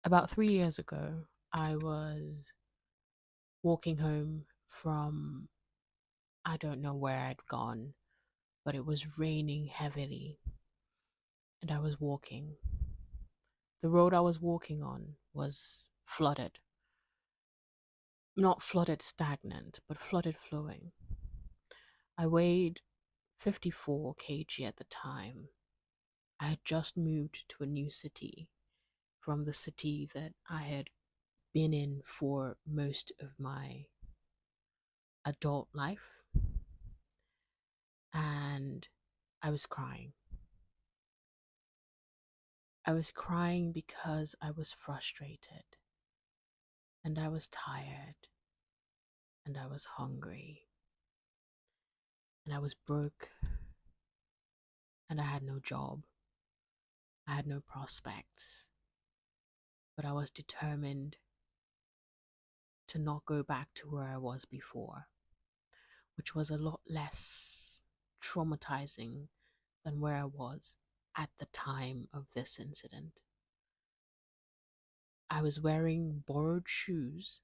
About 3 years ago, I was walking home from I don't know where I'd gone, but it was raining heavily, and I was walking. The road I was walking on was flooded. Not flooded stagnant, but flooded flowing. I weighed 54 kg at the time. I had just moved to a new city from the city that I had been in for most of my adult life, and I was crying. I was crying because I was frustrated, and I was tired, and I was hungry, and I was broke, and I had no job. I had no prospects, but I was determined to not go back to where I was before, which was a lot less traumatizing than where I was at the time of this incident. I was wearing borrowed shoes,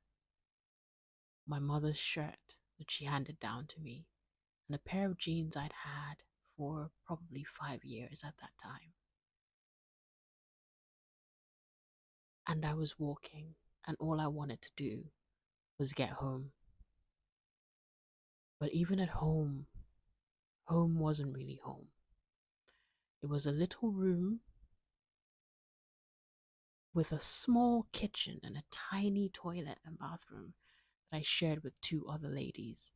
my mother's shirt that she handed down to me, and a pair of jeans I'd had for probably 5 years at that time. And I was walking, and all I wanted to do was get home. But even at home, home wasn't really home. It was a little room with a small kitchen and a tiny toilet and bathroom that I shared with two other ladies.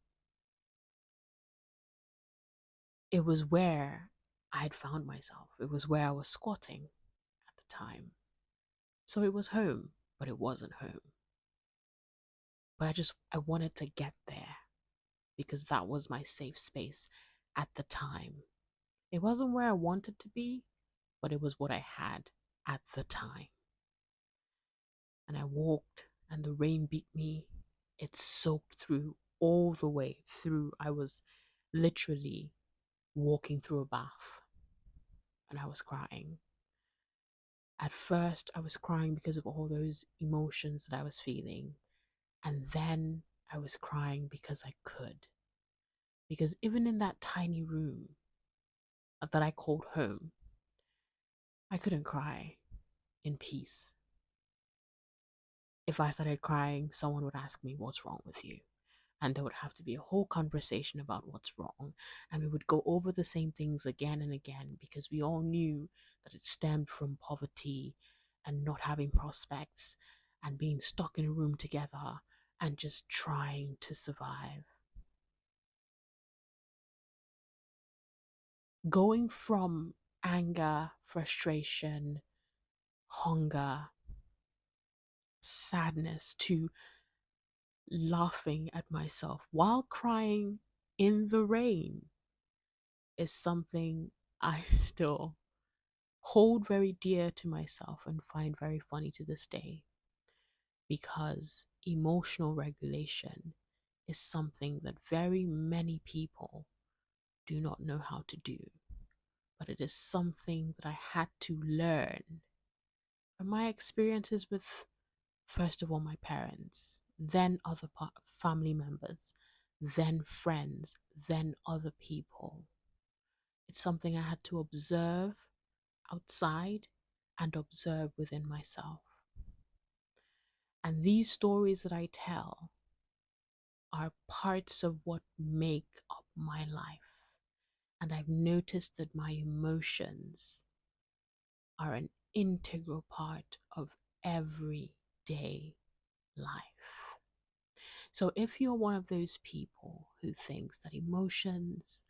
It was where I had found myself. It was where I was squatting at the time. So it was home, but it wasn't home. But I wanted to get there because that was my safe space at the time. It wasn't where I wanted to be, but it was what I had at the time. And I walked, and the rain beat me. It soaked through all the way through. I was literally walking through a bath, and I was crying. At first, I was crying because of all those emotions that I was feeling. And then I was crying because I could. Because even in that tiny room that I called home, I couldn't cry in peace. If I started crying, someone would ask me, "What's wrong with you?" And there would have to be a whole conversation about what's wrong. And we would go over the same things again and again because we all knew that it stemmed from poverty and not having prospects and being stuck in a room together and just trying to survive. Going from anger, frustration, hunger, sadness to laughing at myself while crying in the rain is something I still hold very dear to myself and find very funny to this day, because emotional regulation is something that very many people do not know how to do. But it is something that I had to learn from my experiences with, first of all, my parents, then other family members, then friends, then other people. It's something I had to observe outside and observe within myself. And these stories that I tell are parts of what make up my life. And I've noticed that my emotions are an integral part of everyday life. So if you're one of those people who thinks that emotions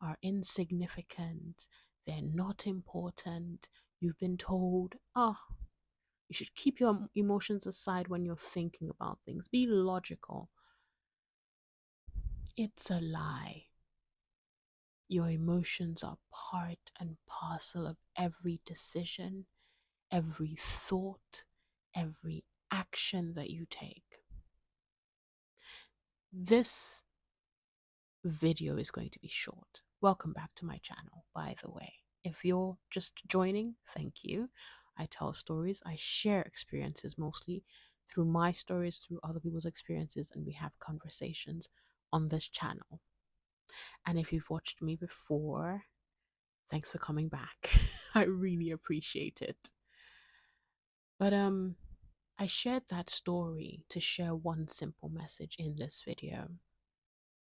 are insignificant, they're not important, you've been told, oh, you should keep your emotions aside when you're thinking about things, be logical. It's a lie. Your emotions are part and parcel of every decision, every thought, every action that you take. This video is going to be short. Welcome back to my channel, by the way. If you're just joining, thank you. I tell stories, I share experiences mostly through my stories, through other people's experiences, and we have conversations on this channel. And if you've watched me before, thanks for coming back. I really appreciate it. But I shared that story to share one simple message in this video.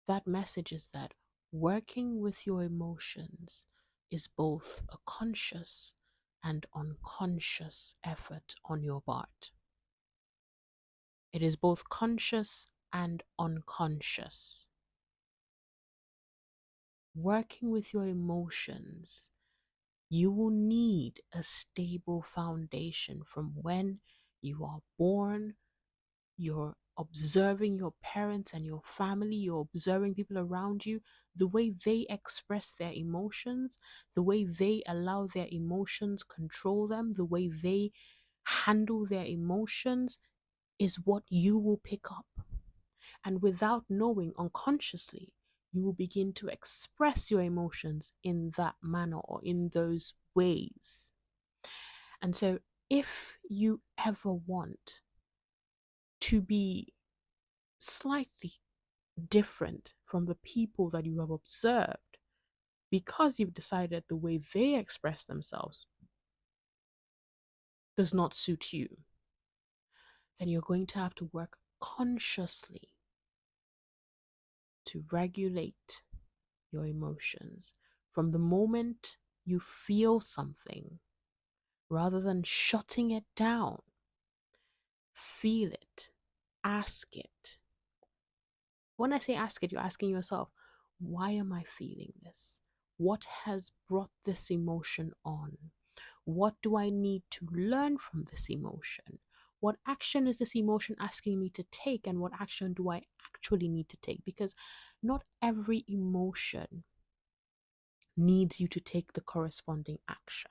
That message is that working with your emotions is both a conscious and unconscious effort on your part. It is both conscious and unconscious. Working with your emotions, you will need a stable foundation from when you are born. You're observing your parents and your family, you're observing people around you, the way they express their emotions, the way they allow their emotions control them, the way they handle their emotions is what you will pick up. And without knowing, unconsciously, you will begin to express your emotions in that manner or in those ways. And so, if you ever want to be slightly different from the people that you have observed because you've decided the way they express themselves does not suit you, then you're going to have to work consciously to regulate your emotions from the moment you feel something rather than shutting it down. Feel it, ask it. When I say ask it, you're asking yourself, why am I feeling this? What has brought this emotion on? What do I need to learn from this emotion? What action is this emotion asking me to take, and what action do I actually need to take? Because not every emotion needs you to take the corresponding action.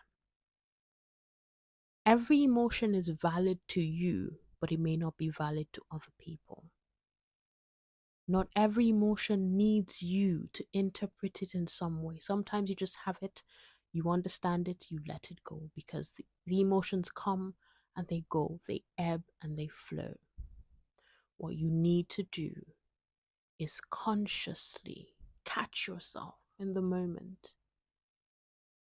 Every emotion is valid to you, but it may not be valid to other people. Not every emotion needs you to interpret it in some way. Sometimes you just have it, you understand it, you let it go, because the emotions come and they go, they ebb and they flow. What you need to do is consciously catch yourself in the moment,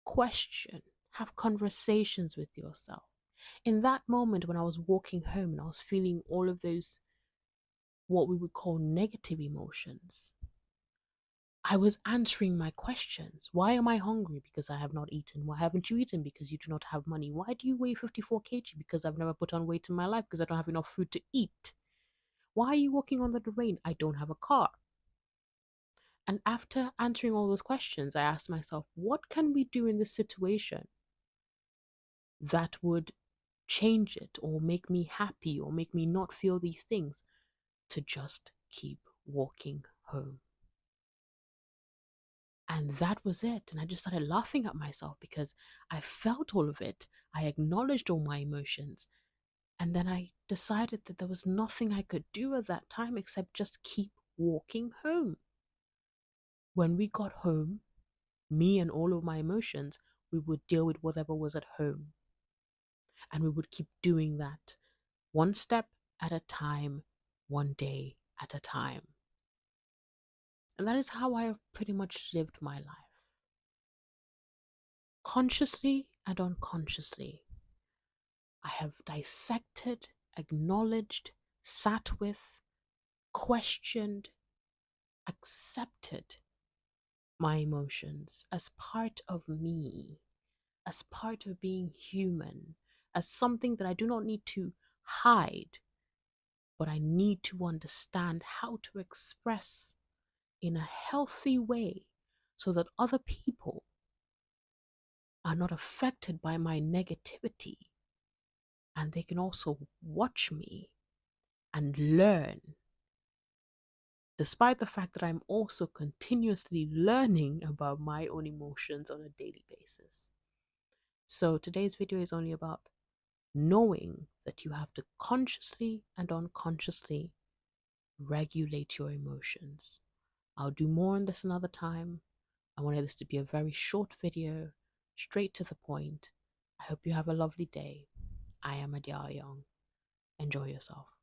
question, have conversations with yourself. In that moment when I was walking home and I was feeling all of those, what we would call negative emotions, I was answering my questions. Why am I hungry? Because I have not eaten. Why haven't you eaten? Because you do not have money. Why do you weigh 54 kg? Because I've never put on weight in my life because I don't have enough food to eat. Why are you walking under the rain? I don't have a car. And after answering all those questions, I asked myself, what can we do in this situation that would change it or make me happy or make me not feel these things, to just keep walking home? And that was it. And I just started laughing at myself because I felt all of it. I acknowledged all my emotions. And then I decided that there was nothing I could do at that time except just keep walking home. When we got home, me and all of my emotions, we would deal with whatever was at home. And we would keep doing that, one step at a time, one day at a time. And that is how I have pretty much lived my life. Consciously and unconsciously, I have dissected, acknowledged, sat with, questioned, accepted my emotions as part of me, as part of being human, as something that I do not need to hide, but I need to understand how to express in a healthy way so that other people are not affected by my negativity, and they can also watch me and learn, despite the fact that I'm also continuously learning about my own emotions on a daily basis. So today's video is only about knowing that you have to consciously and unconsciously regulate your emotions. I'll do more on this another time. I wanted this to be a very short video, straight to the point, I hope you have a lovely day. I am Adia Young. Enjoy yourself.